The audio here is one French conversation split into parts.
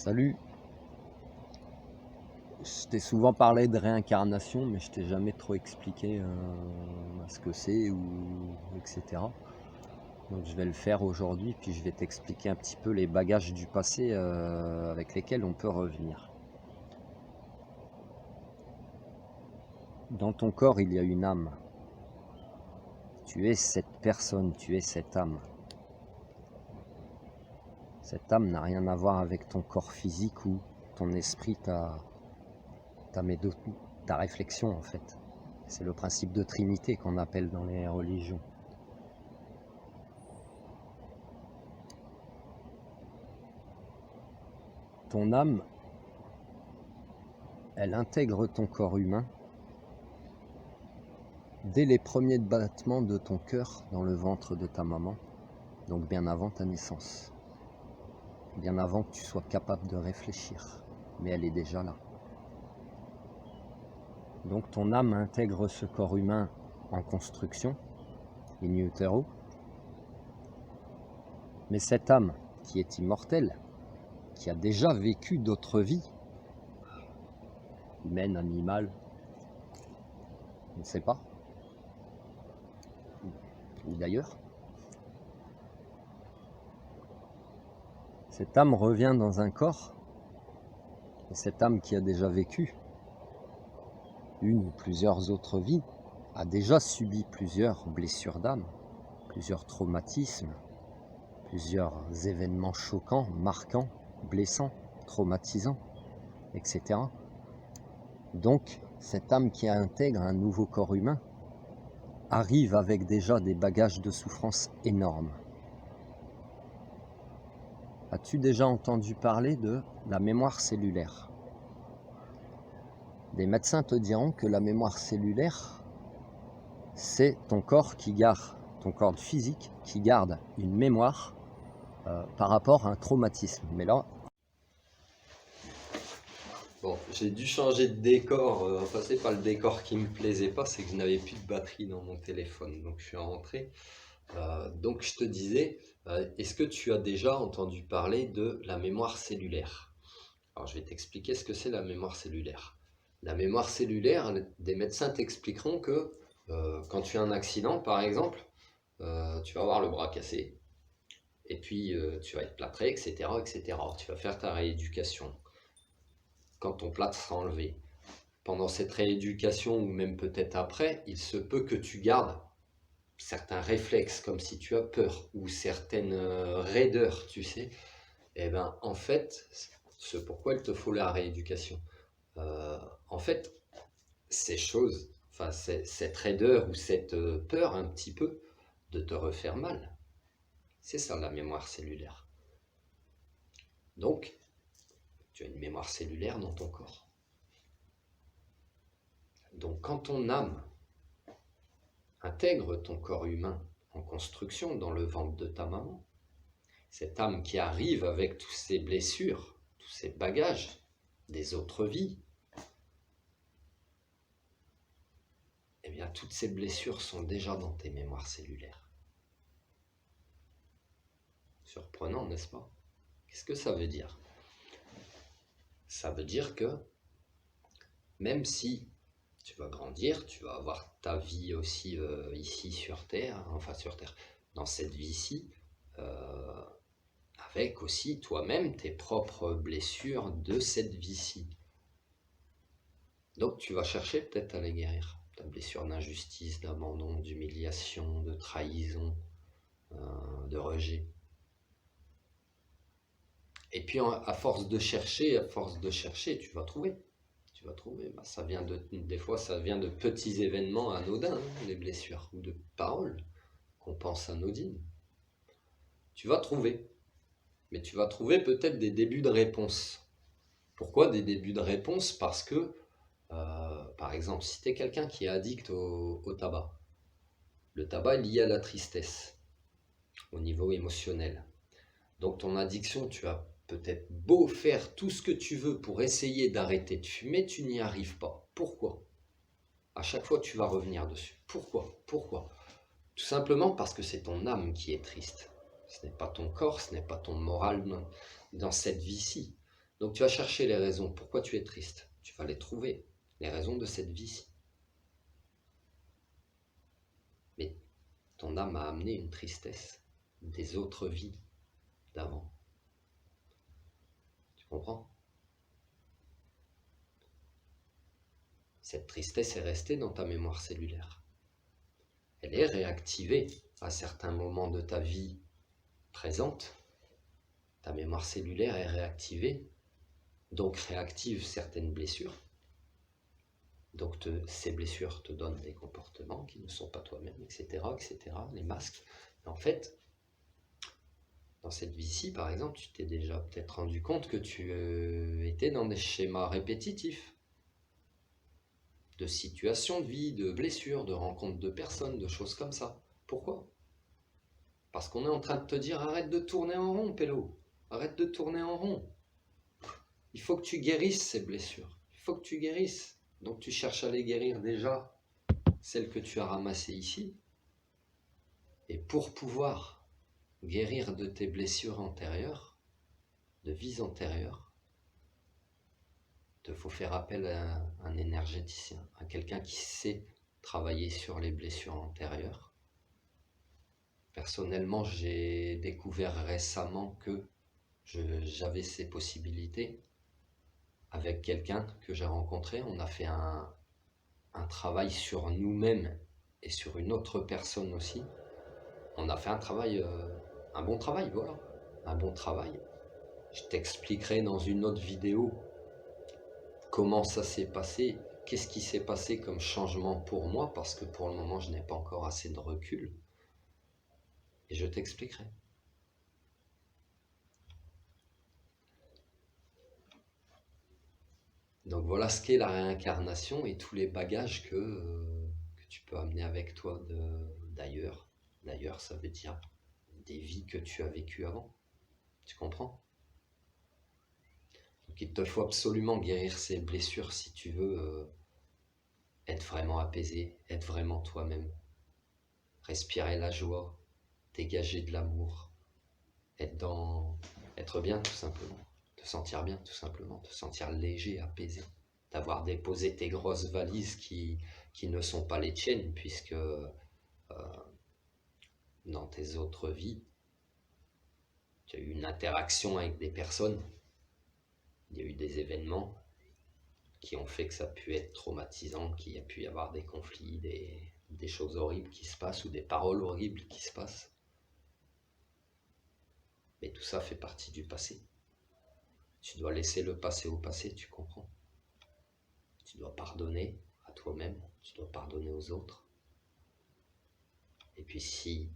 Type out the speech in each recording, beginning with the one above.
Salut, je t'ai souvent parlé de réincarnation, mais je t'ai jamais trop expliqué ce que c'est ou etc. Donc je vais le faire aujourd'hui, puis je vais t'expliquer un petit peu les bagages du passé avec lesquels on peut revenir. Dans ton corps, il y a une âme. Tu es cette personne, tu es cette âme. Cette âme n'a rien à voir avec ton corps physique ou ton esprit, ta réflexion en fait. C'est le principe de Trinité qu'on appelle dans les religions. Ton âme, elle intègre ton corps humain dès les premiers battements de ton cœur dans le ventre de ta maman, donc bien avant ta naissance, bien avant que tu sois capable de réfléchir, mais elle est déjà là. Donc ton âme intègre ce corps humain en construction, in utero, mais cette âme qui est immortelle, qui a déjà vécu d'autres vies, humaine, animale, je ne sais pas, ou d'ailleurs, cette âme revient dans un corps, et cette âme qui a déjà vécu une ou plusieurs autres vies a déjà subi plusieurs blessures d'âme, plusieurs traumatismes, plusieurs événements choquants, marquants, blessants, traumatisants, etc. Donc, cette âme qui intègre un nouveau corps humain arrive avec déjà des bagages de souffrance énormes. As-tu déjà entendu parler de la mémoire cellulaire ? Des médecins te diront que la mémoire cellulaire, c'est ton corps ton corps physique qui garde une mémoire par rapport à un traumatisme. Mais là, bon, j'ai dû changer de décor. Enfin, c'est pas le décor qui me plaisait pas, c'est que je n'avais plus de batterie dans mon téléphone. Donc je suis rentré. Donc je te disais, est-ce que tu as déjà entendu parler de la mémoire cellulaire ? Alors je vais t'expliquer ce que c'est la mémoire cellulaire. La mémoire cellulaire, des médecins t'expliqueront que quand tu as un accident, par exemple, tu vas avoir le bras cassé, et puis tu vas être plâtré, etc., etc. Tu vas faire ta rééducation. Quand ton plâtre sera enlevé, pendant cette rééducation, ou même peut-être après, il se peut que tu gardes certains réflexes, comme si tu as peur, ou certaines raideurs, tu sais. Et bien, en fait, c'est pourquoi il te faut la rééducation. En fait, ces choses, enfin cette raideur ou cette peur un petit peu de te refaire mal, c'est ça la mémoire cellulaire. Donc, tu as une mémoire cellulaire dans ton corps. Donc quand ton âme intègre ton corps humain en construction dans le ventre de ta maman, cette âme qui arrive avec toutes ces blessures, tous ces bagages des autres vies, eh bien toutes ces blessures sont déjà dans tes mémoires cellulaires. Surprenant, n'est-ce pas ? Qu'est-ce que ça veut dire ? Ça veut dire que même si tu vas grandir, tu vas avoir ta vie aussi ici sur Terre, enfin sur Terre, dans cette vie-ci, avec aussi toi-même tes propres blessures de cette vie-ci. Donc tu vas chercher peut-être à les guérir. Ta blessure d'injustice, d'abandon, d'humiliation, de trahison, de rejet. Et puis à force de chercher, tu vas trouver. Tu vas trouver. Bah, des fois, ça vient de petits événements anodins, les blessures, ou de paroles qu'on pense anodines. Tu vas trouver. Mais tu vas trouver peut-être des débuts de réponse. Pourquoi des débuts de réponse ? Parce que, par exemple, si tu es quelqu'un qui est addict au tabac, le tabac est lié à la tristesse, au niveau émotionnel. Donc ton addiction, tu as peut-être beau faire tout ce que tu veux pour essayer d'arrêter de fumer, tu n'y arrives pas. Pourquoi ? À chaque fois, tu vas revenir dessus. Pourquoi ? Tout simplement parce que c'est ton âme qui est triste. Ce n'est pas ton corps, ce n'est pas ton moral dans cette vie-ci. Donc tu vas chercher les raisons. Pourquoi tu es triste? Tu vas les trouver, les raisons de cette vie-ci. Mais ton âme a amené une tristesse des autres vies d'avant. Tu comprends? Cette tristesse est restée dans ta mémoire cellulaire. Elle est réactivée à certains moments de ta vie présente. Ta mémoire cellulaire est réactivée, donc réactive certaines blessures. Donc ces blessures te donnent des comportements qui ne sont pas toi-même, etc., etc., les masques. Et en fait, dans cette vie-ci, par exemple, tu t'es déjà peut-être rendu compte que tu étais dans des schémas répétitifs de situations de vie, de blessures, de rencontres de personnes, de choses comme ça. Pourquoi? Parce qu'on est en train de te dire arrête de tourner en rond, Pélo. Arrête de tourner en rond. Il faut que tu guérisses ces blessures. Il faut que tu guérisses. Donc tu cherches à les guérir déjà, celles que tu as ramassées ici. Et pour pouvoir guérir de tes blessures antérieures, de vies antérieures, il te faut faire appel à un énergéticien, à quelqu'un qui sait travailler sur les blessures antérieures. Personnellement, j'ai découvert récemment que j'avais ces possibilités avec quelqu'un que j'ai rencontré. On a fait un travail sur nous-mêmes et sur une autre personne aussi. On a fait un travail, un bon travail, voilà, un bon travail. Je t'expliquerai dans une autre vidéo comment ça s'est passé, qu'est-ce qui s'est passé comme changement pour moi, parce que pour le moment, je n'ai pas encore assez de recul. Et je t'expliquerai. Donc voilà ce qu'est la réincarnation et tous les bagages que tu peux amener avec toi d'ailleurs. D'ailleurs, ça veut dire des vies que tu as vécues avant. Tu comprends? Donc il te faut absolument guérir ces blessures si tu veux être vraiment apaisé, être vraiment toi-même. Respirer la joie, dégager de l'amour, être bien tout simplement, te sentir bien tout simplement, te sentir léger, apaisé, d'avoir déposé tes grosses valises qui ne sont pas les tiennes puisque dans tes autres vies, tu as eu une interaction avec des personnes, il y a eu des événements qui ont fait que ça a pu être traumatisant, qu'il y a pu y avoir des conflits, des choses horribles qui se passent ou des paroles horribles qui se passent. Mais tout ça fait partie du passé. Tu dois laisser le passé au passé, tu comprends? Tu dois pardonner à toi-même, tu dois pardonner aux autres. Et puis si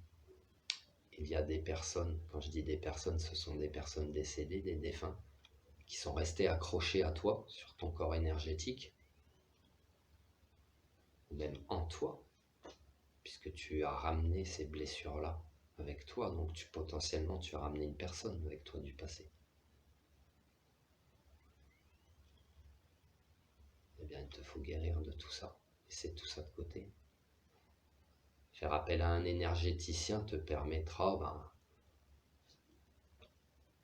il y a des personnes, quand je dis des personnes, ce sont des personnes décédées, des défunts, qui sont restés accrochés à toi, sur ton corps énergétique, ou même en toi, puisque tu as ramené ces blessures-là avec toi, donc potentiellement tu as ramené une personne avec toi du passé. Eh bien, il te faut guérir de tout ça, laisser tout ça de côté. Faire appel à un énergéticien te permettra,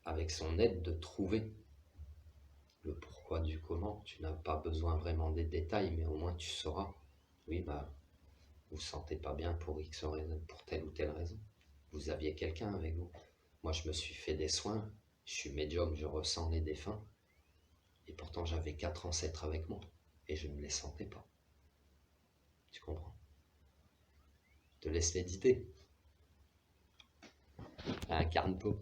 avec son aide, de trouver le pourquoi du comment. Tu n'as pas besoin vraiment des détails, mais au moins tu sauras. Oui, vous vous sentez pas bien pour X raison, pour telle ou telle raison. Vous aviez quelqu'un avec vous. Moi, je me suis fait des soins, je suis médium, je ressens les défunts, et pourtant j'avais 4 ancêtres avec moi, et je ne les sentais pas. Tu comprends? Je te laisse méditer. Incarne-toi.